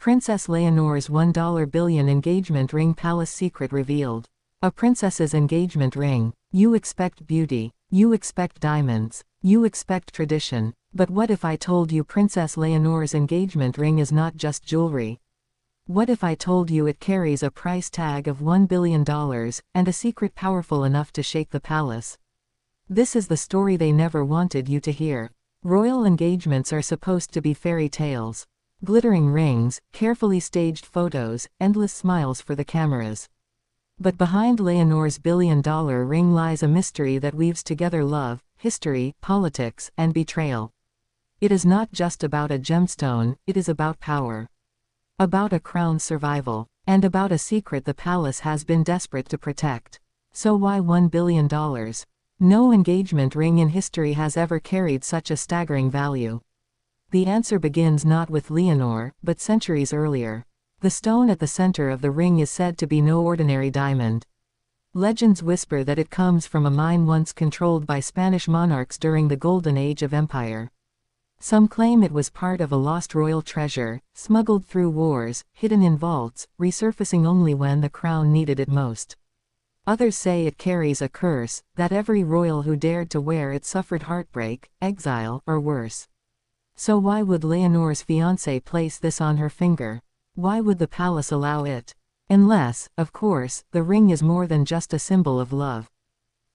Princess Leonor's $1 billion engagement ring palace secret revealed. A princess's engagement ring. You expect beauty. You expect diamonds. You expect tradition. But what if I told you Princess Leonor's engagement ring is not just jewelry? What if I told you it carries a price tag of $1 billion, and a secret powerful enough to shake the palace? This is the story they never wanted you to hear. Royal engagements are supposed to be fairy tales. Glittering rings, carefully staged photos, endless smiles for the cameras. But behind Leonor's billion-dollar ring lies a mystery that weaves together love, history, politics, and betrayal. It is not just about a gemstone, it is about power. About a crown's survival. And about a secret the palace has been desperate to protect. So why $1 billion? No engagement ring in history has ever carried such a staggering value. The answer begins not with Leonor, but centuries earlier. The stone at the center of the ring is said to be no ordinary diamond. Legends whisper that it comes from a mine once controlled by Spanish monarchs during the Golden Age of Empire. Some claim it was part of a lost royal treasure, smuggled through wars, hidden in vaults, resurfacing only when the crown needed it most. Others say it carries a curse, that every royal who dared to wear it suffered heartbreak, exile, or worse. So why would Leonor's fiancé place this on her finger? Why would the palace allow it? Unless, of course, the ring is more than just a symbol of love.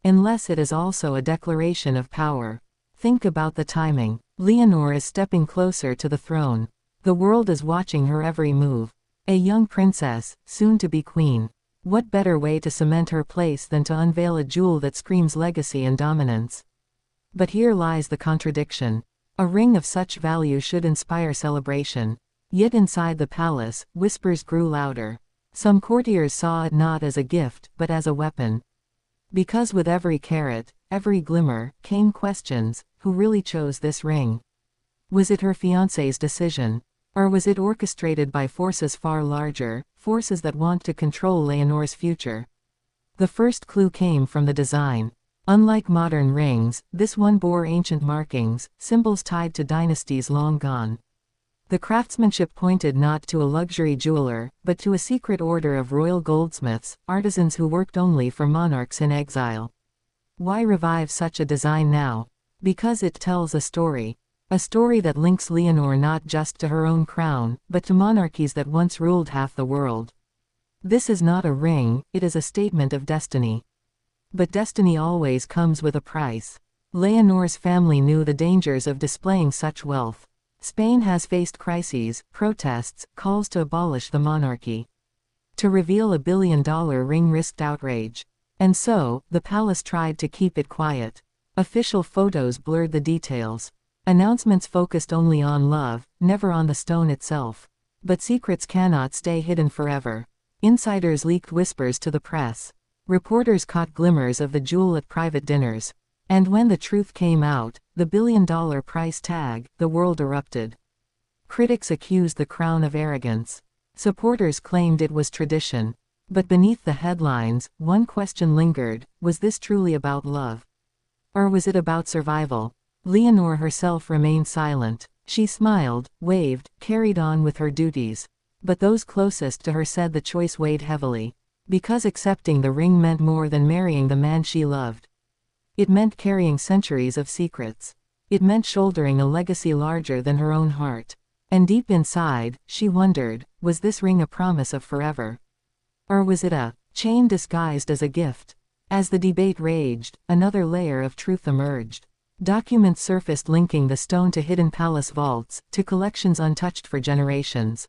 Unless it is also a declaration of power. Think about the timing. Leonor is stepping closer to the throne. The world is watching her every move. A young princess, soon to be queen. What better way to cement her place than to unveil a jewel that screams legacy and dominance? But here lies the contradiction. A ring of such value should inspire celebration. Yet inside the palace, whispers grew louder. Some courtiers saw it not as a gift, but as a weapon. Because with every carat, every glimmer, came questions: who really chose this ring? Was it her fiancé's decision? Or was it orchestrated by forces far larger, forces that want to control Leonor's future? The first clue came from the design. Unlike modern rings, this one bore ancient markings, symbols tied to dynasties long gone. The craftsmanship pointed not to a luxury jeweler, but to a secret order of royal goldsmiths, artisans who worked only for monarchs in exile. Why revive such a design now? Because it tells a story. A story that links Leonor not just to her own crown, but to monarchies that once ruled half the world. This is not a ring, it is a statement of destiny. But destiny always comes with a price. Leonor's family knew the dangers of displaying such wealth. Spain has faced crises, protests, calls to abolish the monarchy. To reveal a billion-dollar ring risked outrage. And so, the palace tried to keep it quiet. Official photos blurred the details. Announcements focused only on love, never on the stone itself. But secrets cannot stay hidden forever. Insiders leaked whispers to the press. Reporters caught glimmers of the jewel at private dinners. And when the truth came out, the billion-dollar price tag, the world erupted. Critics accused the crown of arrogance. Supporters claimed it was tradition. But beneath the headlines, one question lingered: was this truly about love? Or was it about survival? Leonor herself remained silent. She smiled, waved, carried on with her duties. But those closest to her said the choice weighed heavily. Because accepting the ring meant more than marrying the man she loved. It meant carrying centuries of secrets. It meant shouldering a legacy larger than her own heart. And deep inside, she wondered, was this ring a promise of forever? Or was it a chain disguised as a gift? As the debate raged, another layer of truth emerged. Documents surfaced linking the stone to hidden palace vaults, to collections untouched for generations.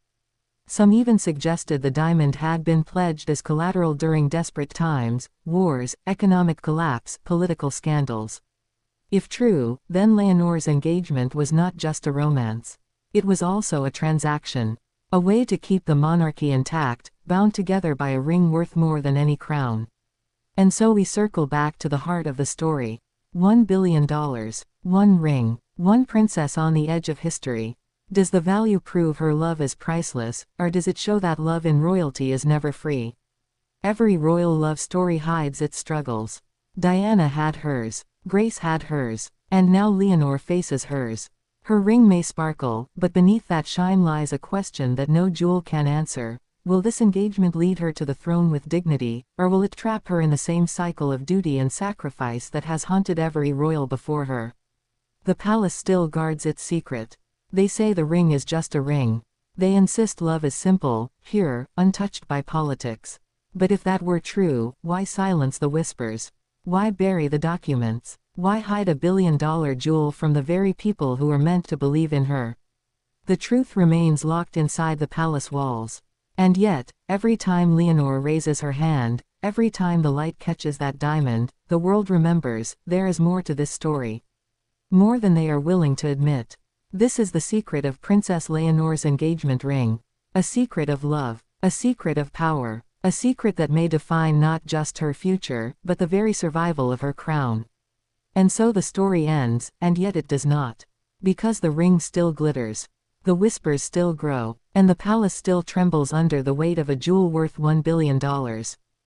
Some even suggested the diamond had been pledged as collateral during desperate times, wars, economic collapse, political scandals. If true, then Leonor's engagement was not just a romance. It was also a transaction. A way to keep the monarchy intact, bound together by a ring worth more than any crown. And so we circle back to the heart of the story. $1 billion. One ring. One princess on the edge of history. Does the value prove her love is priceless, or does it show that love in royalty is never free? Every royal love story hides its struggles. Diana had hers. Grace had hers. And now Leonor faces hers. Her ring may sparkle, but beneath that shine lies a question that no jewel can answer. Will this engagement lead her to the throne with dignity, or will it trap her in the same cycle of duty and sacrifice that has haunted every royal before her? The palace still guards its secret. They say the ring is just a ring. They insist love is simple, pure, untouched by politics. But if that were true, why silence the whispers? Why bury the documents? Why hide a billion-dollar jewel from the very people who are meant to believe in her? The truth remains locked inside the palace walls. And yet, every time Leonor raises her hand, every time the light catches that diamond, the world remembers, there is more to this story. More than they are willing to admit. This is the secret of Princess Leonor's engagement ring. A secret of love. A secret of power. A secret that may define not just her future, but the very survival of her crown. And so the story ends, and yet it does not. Because the ring still glitters. The whispers still grow, and the palace still trembles under the weight of a jewel worth $1 billion.